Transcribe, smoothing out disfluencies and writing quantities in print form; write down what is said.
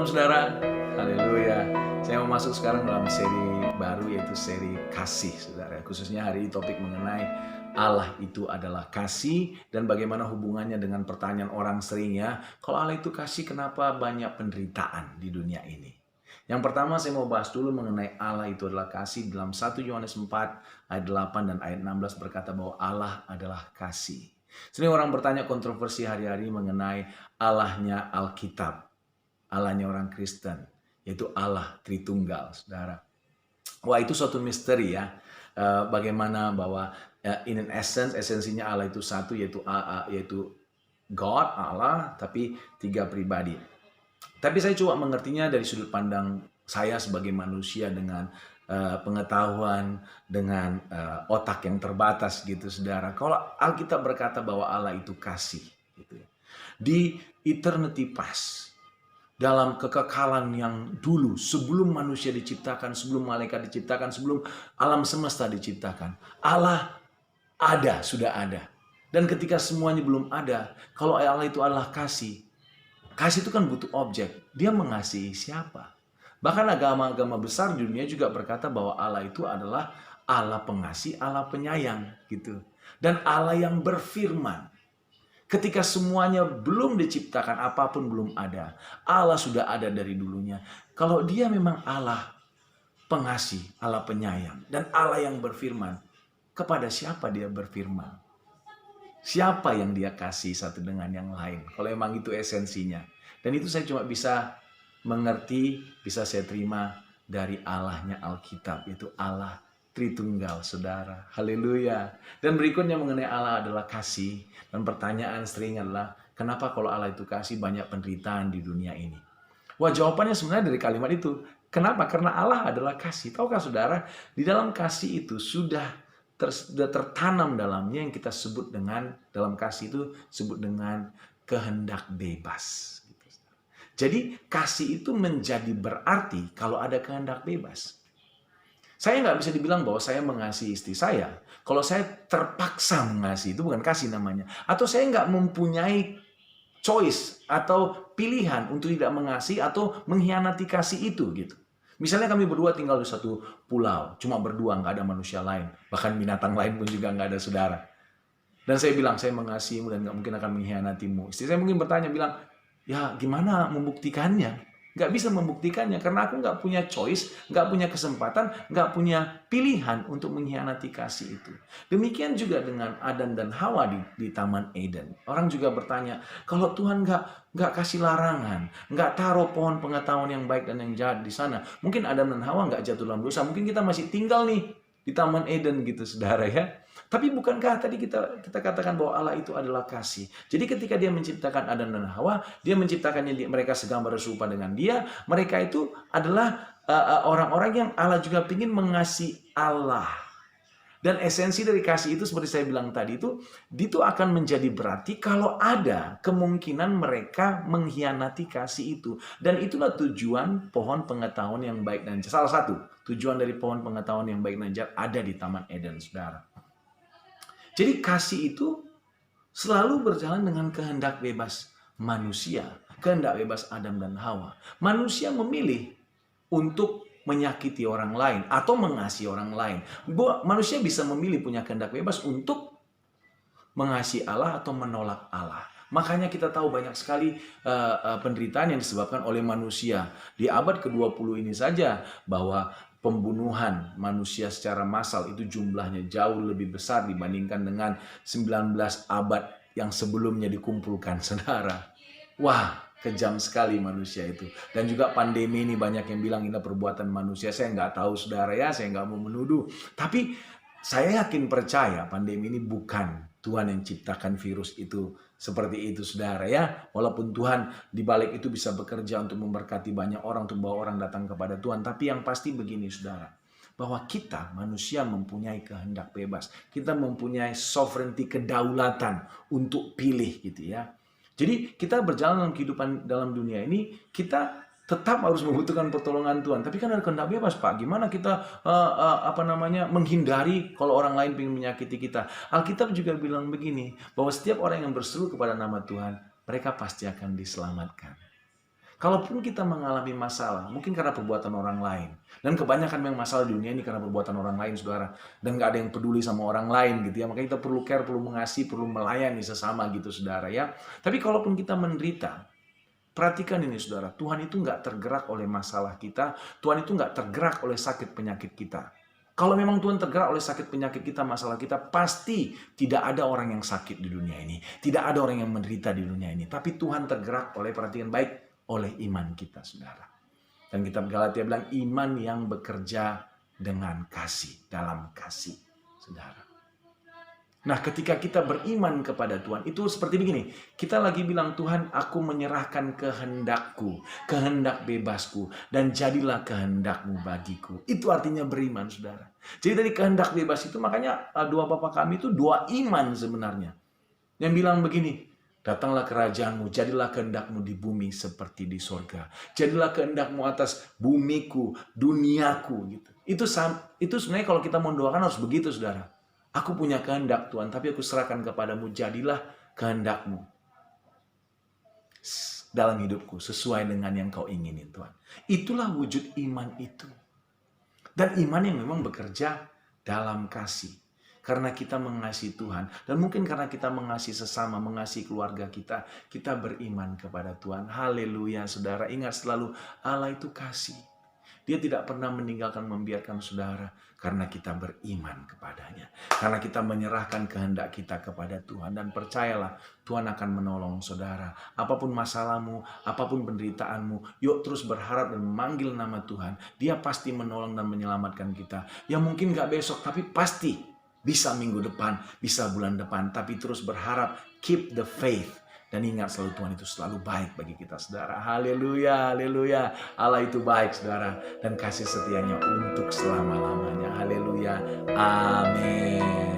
Shalom saudara, haleluya. Saya mau masuk sekarang dalam seri baru yaitu seri kasih saudara. Khususnya hari ini topik mengenai Allah itu adalah kasih dan bagaimana hubungannya dengan pertanyaan orang seringnya. Kalau Allah itu kasih, kenapa banyak penderitaan di dunia ini? Yang pertama saya mau bahas dulu mengenai Allah itu adalah kasih. Dalam 1 Yohanes 4 ayat 8 dan ayat 16 berkata bahwa Allah adalah kasih. Sering orang bertanya kontroversi hari-hari mengenai Allahnya Alkitab. Allahnya orang Kristen, yaitu Allah Tritunggal, saudara. Wah, itu suatu misteri ya. Bagaimana bahwa in an essence, esensinya Allah itu satu, yaitu God, Allah, tapi tiga pribadi. Tapi saya coba mengertinya dari sudut pandang saya sebagai manusia dengan pengetahuan, dengan otak yang terbatas gitu, saudara. Kalau Alkitab berkata bahwa Allah itu kasih, gitu ya. Di eternity past, dalam kekekalan yang dulu, sebelum manusia diciptakan, sebelum malaikat diciptakan, sebelum alam semesta diciptakan, Allah ada, sudah ada. Dan ketika semuanya belum ada, kalau Allah itu adalah kasih, kasih itu kan butuh objek. Dia mengasihi siapa? Bahkan agama-agama besar di dunia juga berkata bahwa Allah itu adalah Allah pengasih, Allah penyayang, gitu. Dan Allah yang berfirman. Ketika semuanya belum diciptakan, apapun belum ada, Allah sudah ada dari dulunya. Kalau dia memang Allah pengasih, Allah penyayang, dan Allah yang berfirman, kepada siapa dia berfirman? Siapa yang dia kasih satu dengan yang lain? Kalau memang itu esensinya. Dan itu saya cuma bisa mengerti, bisa saya terima dari Allahnya Alkitab, yaitu Allah Tritunggal, saudara. Haleluya. Dan berikutnya mengenai Allah adalah kasih. Dan pertanyaan sering adalah, kenapa kalau Allah itu kasih banyak penderitaan di dunia ini? Wah, jawabannya sebenarnya dari kalimat itu. Kenapa? Karena Allah adalah kasih. Tahukah saudara, di dalam kasih itu sudah tertanam dalamnya yang kita sebut dengan, dalam kasih itu sebut dengan kehendak bebas. Jadi kasih itu menjadi berarti kalau ada kehendak bebas. Saya nggak bisa dibilang bahwa saya mengasihi istri saya. Kalau saya terpaksa mengasihi, itu bukan kasih namanya. Atau saya nggak mempunyai choice atau pilihan untuk tidak mengasihi atau mengkhianati kasih itu, gitu. Misalnya kami berdua tinggal di satu pulau, cuma berdua, nggak ada manusia lain. Bahkan binatang lain pun juga nggak ada, saudara. Dan saya bilang, saya mengasihimu dan nggak mungkin akan mengkhianatimu. Istri saya mungkin bertanya, bilang, ya gimana membuktikannya? Nggak bisa membuktikannya karena aku nggak punya choice, nggak punya kesempatan, nggak punya pilihan untuk mengkhianati kasih itu. Demikian juga dengan Adam dan Hawa di Taman Eden. Orang juga bertanya, kalau Tuhan nggak kasih larangan, nggak taruh pohon pengetahuan yang baik dan yang jahat di sana, mungkin Adam dan Hawa nggak jatuh dalam dosa. Mungkin kita masih tinggal nih di Taman Eden gitu, saudara ya. Tapi bukankah tadi kita katakan bahwa Allah itu adalah kasih. Jadi ketika dia menciptakan Adam dan Hawa, dia menciptakannya mereka segambar serupa dengan dia. Mereka itu adalah orang-orang yang Allah juga ingin mengasihi Allah. Dan esensi dari kasih itu seperti saya bilang tadi itu akan menjadi berarti kalau ada kemungkinan mereka mengkhianati kasih itu. Dan itulah tujuan pohon pengetahuan yang baik dan jahat. Salah satu tujuan dari pohon pengetahuan yang baik dan jahat ada di Taman Eden, saudara. Jadi kasih itu selalu berjalan dengan kehendak bebas manusia, kehendak bebas Adam dan Hawa. Manusia memilih untuk menyakiti orang lain atau mengasihi orang lain. Manusia bisa memilih punya kehendak bebas untuk mengasihi Allah atau menolak Allah. Makanya kita tahu banyak sekali penderitaan yang disebabkan oleh manusia. Di abad ke-20 ini saja bahwa pembunuhan manusia secara massal itu jumlahnya jauh lebih besar dibandingkan dengan 19 abad yang sebelumnya dikumpulkan, saudara. Wah, kejam sekali manusia itu. Dan juga pandemi ini banyak yang bilang ini perbuatan manusia. Saya nggak tahu, saudara ya, saya nggak mau menuduh. Tapi saya yakin percaya pandemi ini bukan Tuhan yang ciptakan virus itu seperti itu, saudara ya. Walaupun Tuhan di balik itu bisa bekerja untuk memberkati banyak orang, untuk bawa orang datang kepada Tuhan. Tapi yang pasti begini, saudara. Bahwa kita manusia mempunyai kehendak bebas. Kita mempunyai sovereignty, kedaulatan untuk pilih gitu ya. Jadi kita berjalan dalam kehidupan dalam dunia ini, kita tetap harus membutuhkan pertolongan Tuhan. Tapi kan ada kehendak bebas, Pak. Gimana kita menghindari kalau orang lain ingin menyakiti kita? Alkitab juga bilang begini, bahwa setiap orang yang berseru kepada nama Tuhan, mereka pasti akan diselamatkan. Kalaupun kita mengalami masalah, mungkin karena perbuatan orang lain. Dan kebanyakan memang masalah di dunia ini karena perbuatan orang lain, saudara. Dan gak ada yang peduli sama orang lain gitu ya. Makanya kita perlu care, perlu mengasihi, perlu melayani sesama gitu, saudara ya. Tapi kalaupun kita menderita, perhatikan ini saudara, Tuhan itu nggak tergerak oleh masalah kita, Tuhan itu nggak tergerak oleh sakit penyakit kita. Kalau memang Tuhan tergerak oleh sakit penyakit kita, masalah kita, pasti tidak ada orang yang sakit di dunia ini. Tidak ada orang yang menderita di dunia ini. Tapi Tuhan tergerak oleh, perhatikan baik, oleh iman kita, saudara. Dan kitab Galatia bilang, iman yang bekerja dengan kasih, dalam kasih, saudara. Nah, ketika kita beriman kepada Tuhan, itu seperti begini. Kita lagi bilang, Tuhan, aku menyerahkan kehendakku, kehendak bebasku, dan jadilah kehendakmu bagiku. Itu artinya beriman, saudara. Jadi dari kehendak bebas itu, makanya doa Bapa kami itu doa iman sebenarnya. Yang bilang begini, datanglah kerajaanmu, jadilah kehendakmu di bumi seperti di sorga. Jadilah kehendakmu atas bumiku, duniaku. Gitu. Itu sebenarnya kalau kita mau doakan harus begitu, saudara. Aku punya kehendak Tuhan, tapi aku serahkan kepadamu, jadilah kehendakmu dalam hidupku, sesuai dengan yang kau inginin Tuhan. Itulah wujud iman itu. Dan iman yang memang bekerja dalam kasih. Karena kita mengasihi Tuhan. Dan mungkin karena kita mengasihi sesama, mengasihi keluarga kita, kita beriman kepada Tuhan. Haleluya, saudara. Ingat selalu, Allah itu kasih. Dia tidak pernah meninggalkan, membiarkan saudara. Karena kita beriman kepadanya. Karena kita menyerahkan kehendak kita kepada Tuhan. Dan percayalah, Tuhan akan menolong saudara. Apapun masalahmu, apapun penderitaanmu, yuk terus berharap dan memanggil nama Tuhan. Dia pasti menolong dan menyelamatkan kita. Ya mungkin gak besok, tapi pasti. Bisa minggu depan, bisa bulan depan. Tapi terus berharap, keep the faith. Dan ingat selalu Tuhan itu selalu baik bagi kita, saudara. Haleluya, haleluya. Allah itu baik, saudara. Dan kasih setianya untuk selama-lamanya. Haleluya. Amin.